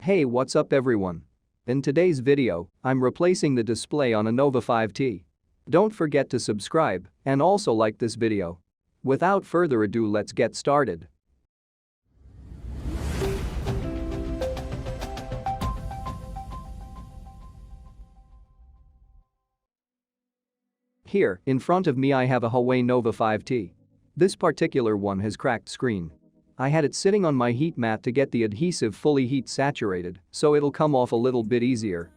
Hey, what's up everyone? In today's video, I'm replacing the display on a Nova 5T. Don't forget to subscribe and also like this video. Without further ado, let's get started. Here, in front of me I have a Huawei Nova 5T. This particular one has cracked screen. I had it sitting on my heat mat to get the adhesive fully heat saturated, so it'll come off a little bit easier.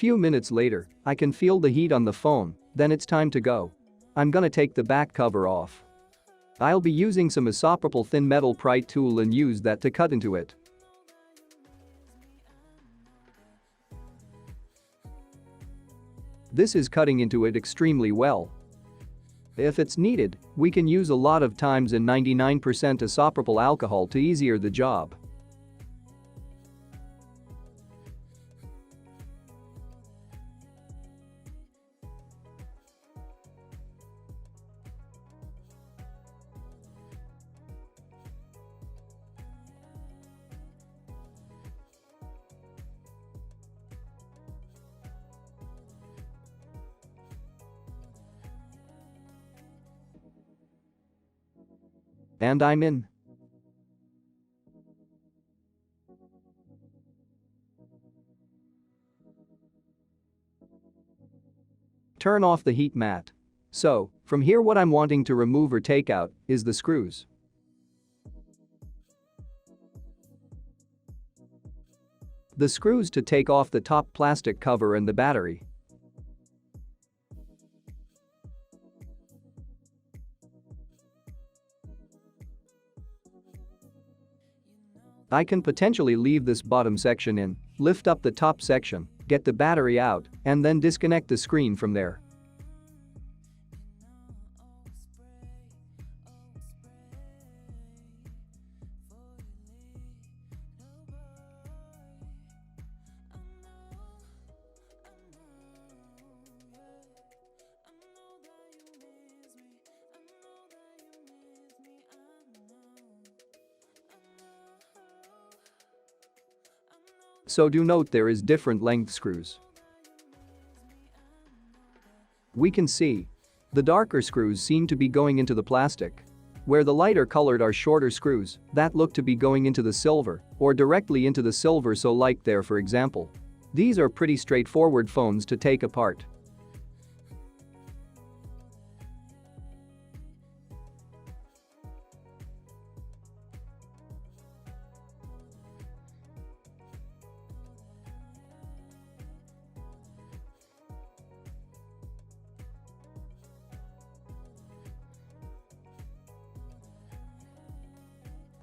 Few minutes later, I can feel the heat on the phone, then it's time to go. I'm gonna take the back cover off. I'll be using some isopropyl thin metal pry tool and use that to cut into it. This is cutting into it extremely well. If it's needed, we can use a lot of times in 99% isopropyl alcohol to easier the job. And I'm in. Turn off the heat mat. So, from here what I'm wanting to remove or take out is the screws. The screws to take off the top plastic cover and the battery. I can potentially leave this bottom section in, lift up the top section, get the battery out, and then disconnect the screen from there. So do note there is different length screws. We can see the darker screws seem to be going into the plastic, where the lighter colored are shorter screws that look to be going into the silver or directly into the silver, so like there for example. These are pretty straightforward phones to take apart.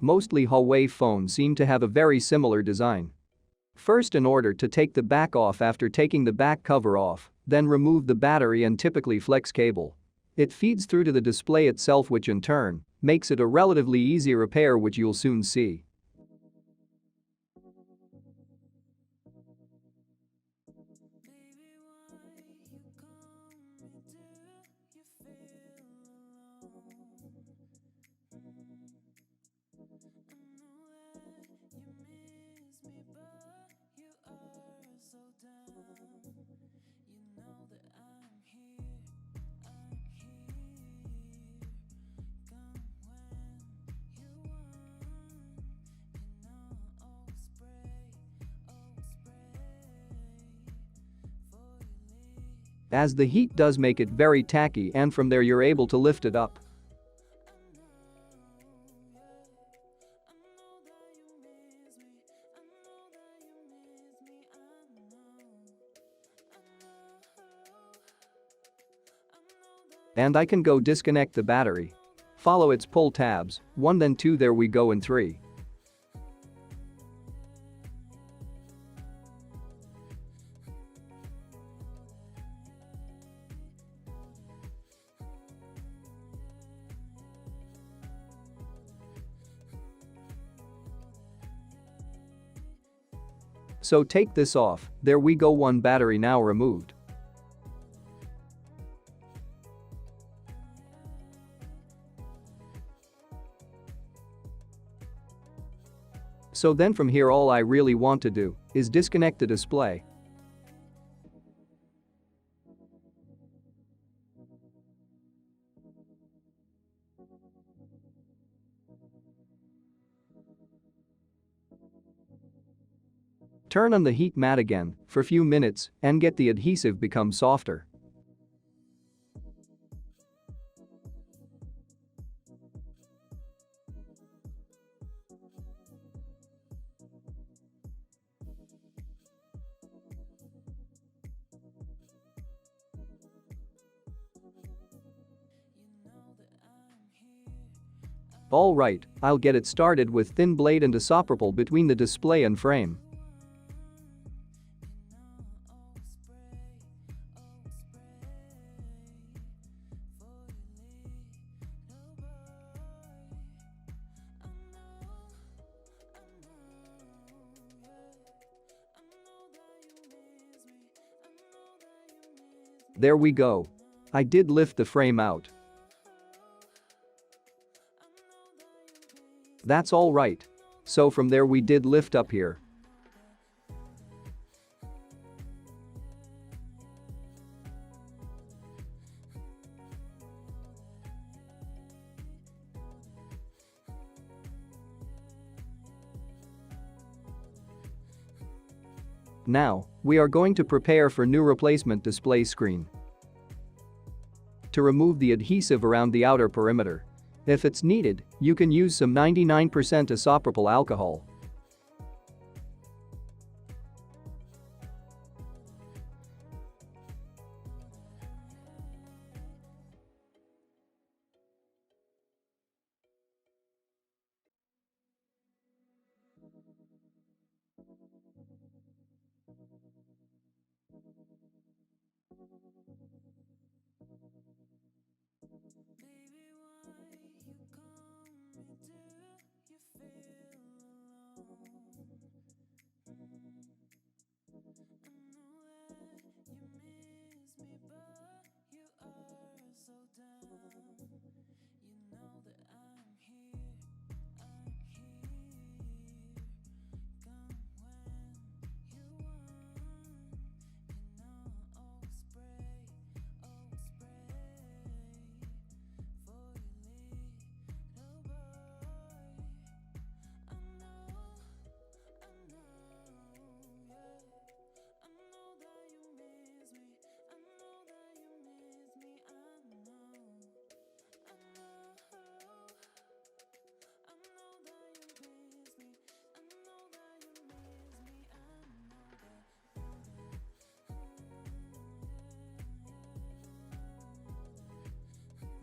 Mostly Huawei phones seem to have a very similar design. First, in order to take the back off, after taking the back cover off, then remove the battery and typically flex cable. It feeds through to the display itself, which in turn makes it a relatively easy repair, which you'll soon see. As the heat does make it very tacky, and from there you're able to lift it up. And I can go disconnect the battery. Follow its pull tabs, 1 then 2 there we go and 3. So take this off, there we go, 1 battery now removed. So then from here all I really want to do is disconnect the display. Turn on the heat mat again for a few minutes and get the adhesive become softer. Alright, I'll get it started with thin blade and isopropyl between the display and frame. There we go. I did lift the frame out. That's all right. So from there we did lift up here. Now, we are going to prepare for new replacement display screen. To remove the adhesive around the outer perimeter. If it's needed, you can use some 99% isopropyl alcohol.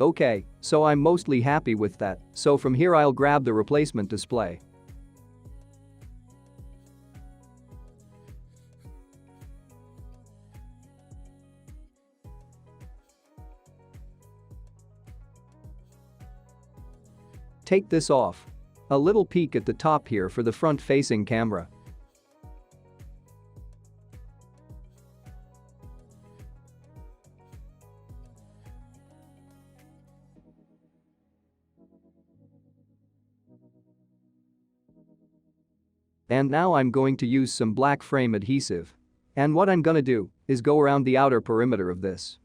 Okay, so I'm mostly happy with that, so from here I'll grab the replacement display. Take this off. A little peek at the top here for the front-facing camera. And now I'm going to use some black frame adhesive. And what I'm gonna do is go around the outer perimeter of this.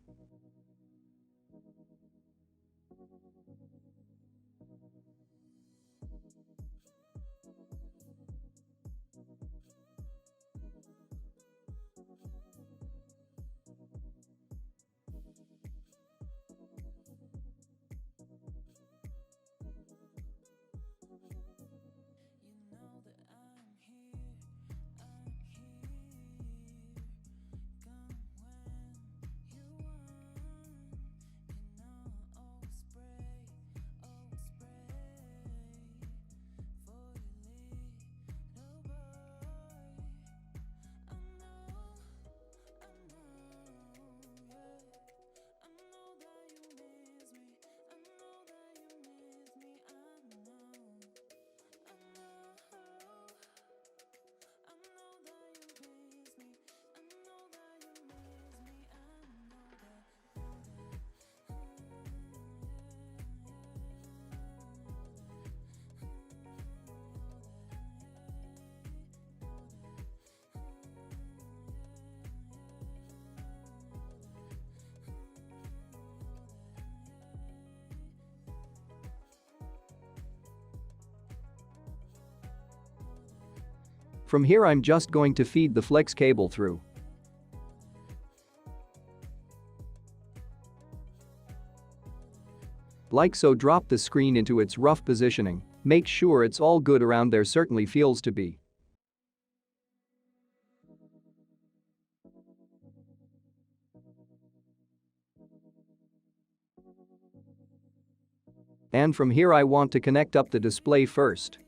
From here I'm just going to feed the flex cable through. Like so, drop the screen into its rough positioning. Make sure it's all good around there, certainly feels to be. And from here I want to connect up the display first.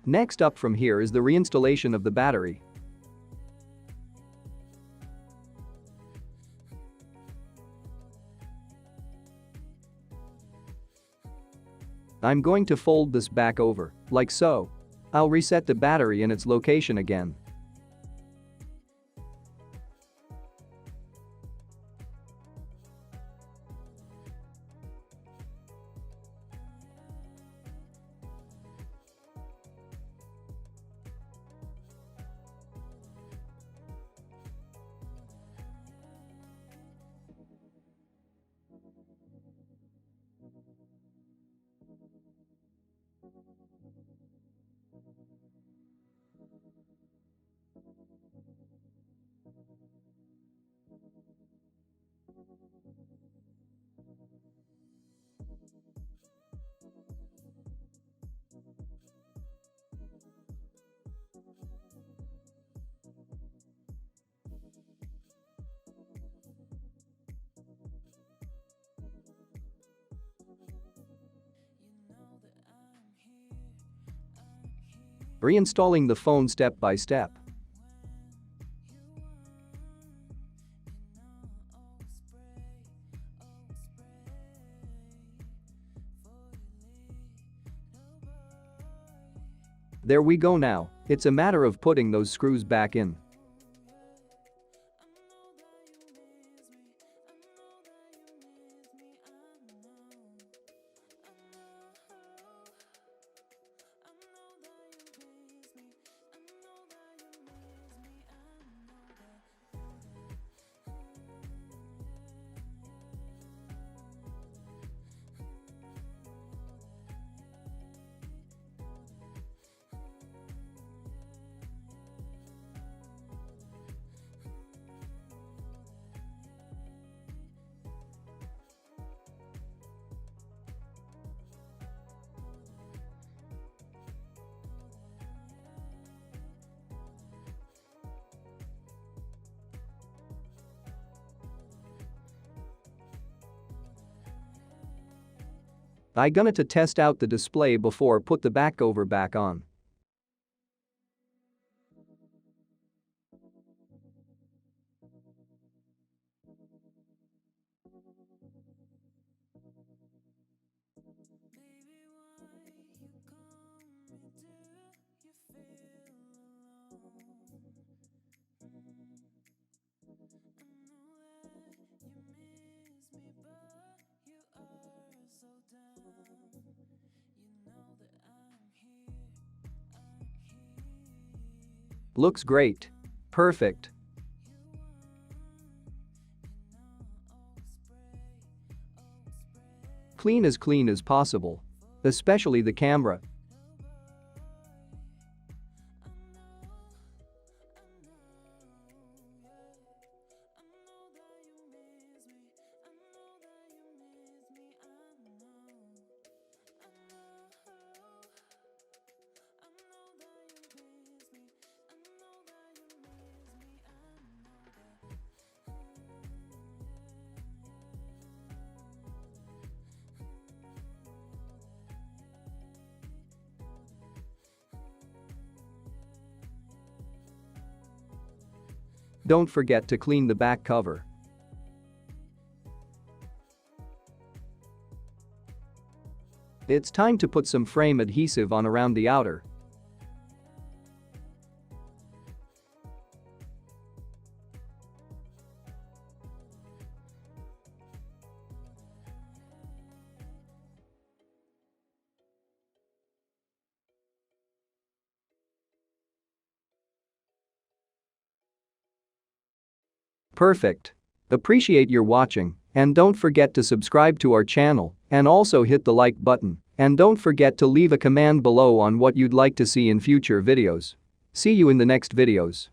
Next up from here is the reinstallation of the battery. I'm going to fold this back over, like so. I'll reset the battery in its location again. Reinstalling the phone step by step. There we go now, it's a matter of putting those screws back in. I gonna to test out the display before put the back cover back on. Looks great. Perfect. Clean as possible. Especially the camera. Don't forget to clean the back cover. It's time to put some frame adhesive on around the outer. Perfect. Appreciate your watching, and don't forget to subscribe to our channel and also hit the like button, and don't forget to leave a comment below on what you'd like to see in future videos. See you in the next videos.